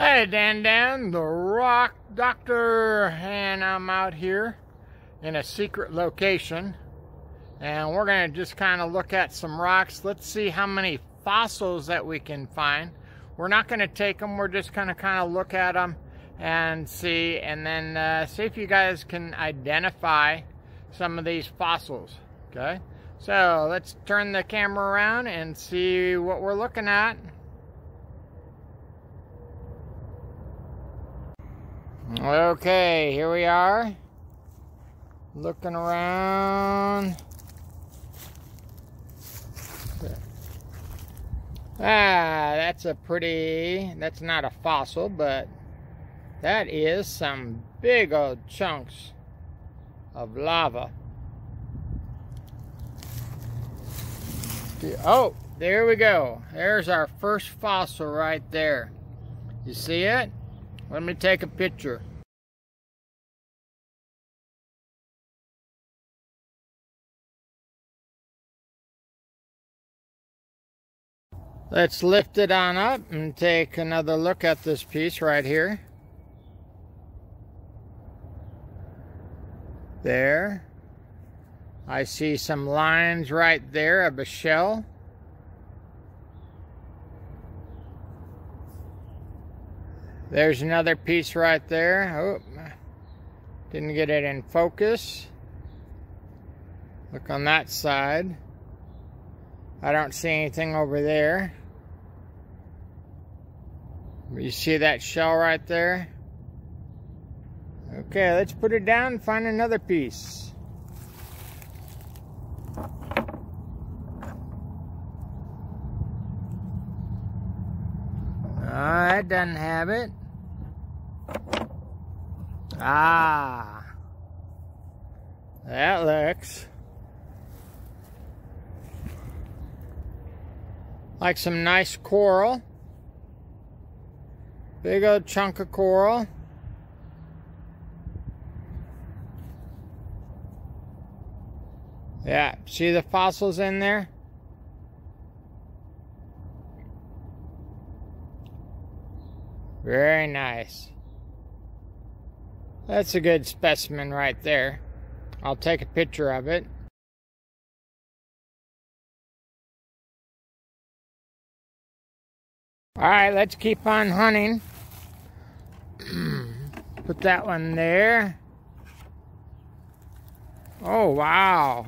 Hey, Dan, the Rock Doctor, and I'm out here in a secret location, and we're going to just kind of look at some rocks. Let's see how many fossils that we can find. We're not going to take them, we're just going to kind of look at them and see, and then see if you guys can identify some of these fossils, okay? So let's turn the camera around and see what we're looking at. Okay, here we are, looking around. That's not a fossil, but that is some big old chunks of lava. Oh, there we go. There's our first fossil right there. You see it? Let me take a picture. Let's lift it on up and take another look at this piece right here. There. I see some lines right there of a shell. There's another piece right there. Oh, didn't get it in focus. Look on that side. I don't see anything over there. You see that shell right there? Okay, let's put it down and find another piece. That doesn't have it. That looks like some nice coral. Big old chunk of coral. Yeah, see the fossils in there? Very nice. That's a good specimen right there. I'll take a picture of it. Alright, let's keep on hunting. Put that one there. Oh, wow.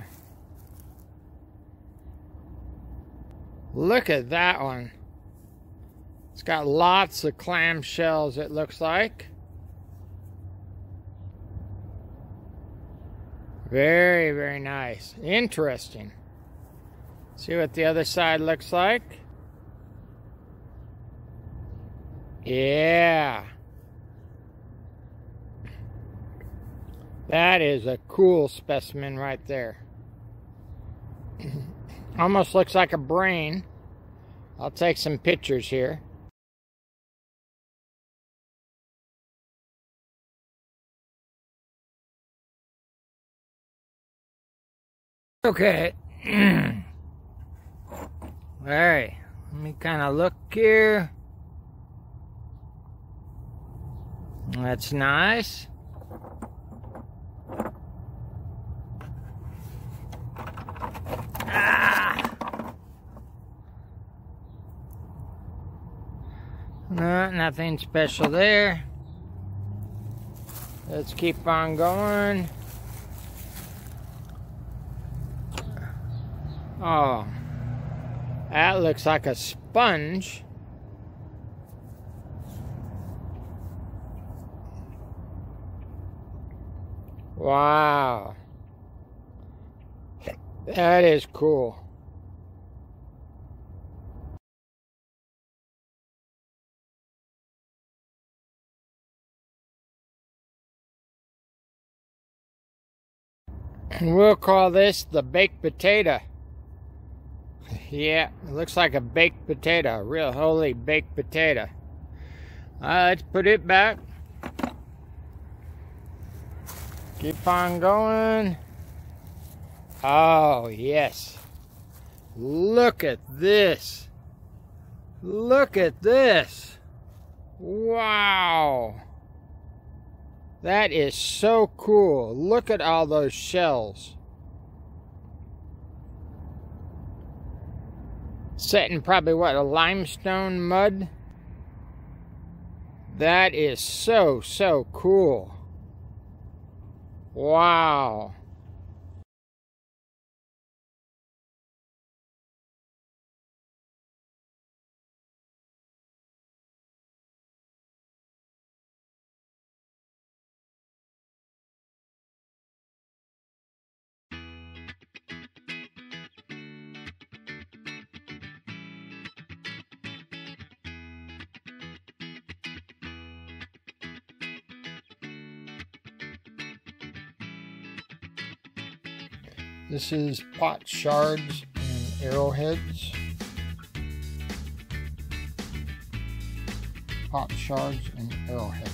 Look at that one. It's got lots of clam shells, it looks like. Very, very nice. Interesting. See what the other side looks like? Yeah. That is a cool specimen right there. Almost looks like a brain. I'll take some pictures here. Okay. Alright, let me kind of look here. That's nice. No, nothing special there. Let's keep on going. Oh, that looks like a sponge. Wow. That is cool. We'll call this the baked potato. Yeah, it looks like a baked potato, a real holy baked potato. Let's put it back. Keep on going. Oh, yes. Look at this. Look at this. Wow! That is so cool. Look at all those shells. Set in probably what, a limestone mud? That is so cool. Wow. This is pot shards and arrowheads. Pot shards and arrowheads.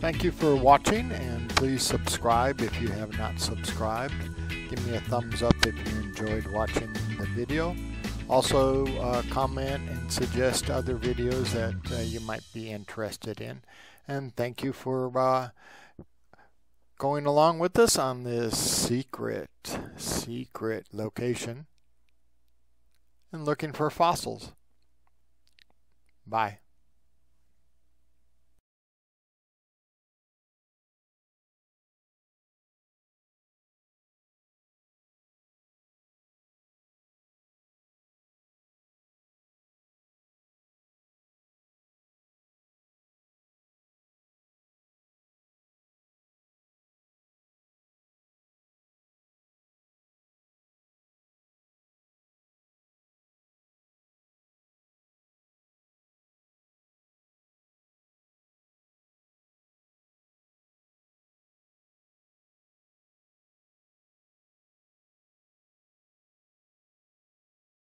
Thank you for watching, and please subscribe if you have not subscribed. Give me a thumbs up if you enjoyed watching the video. Also comment and suggest other videos that you might be interested in. And thank you for going along with us on this secret location and looking for fossils. Bye.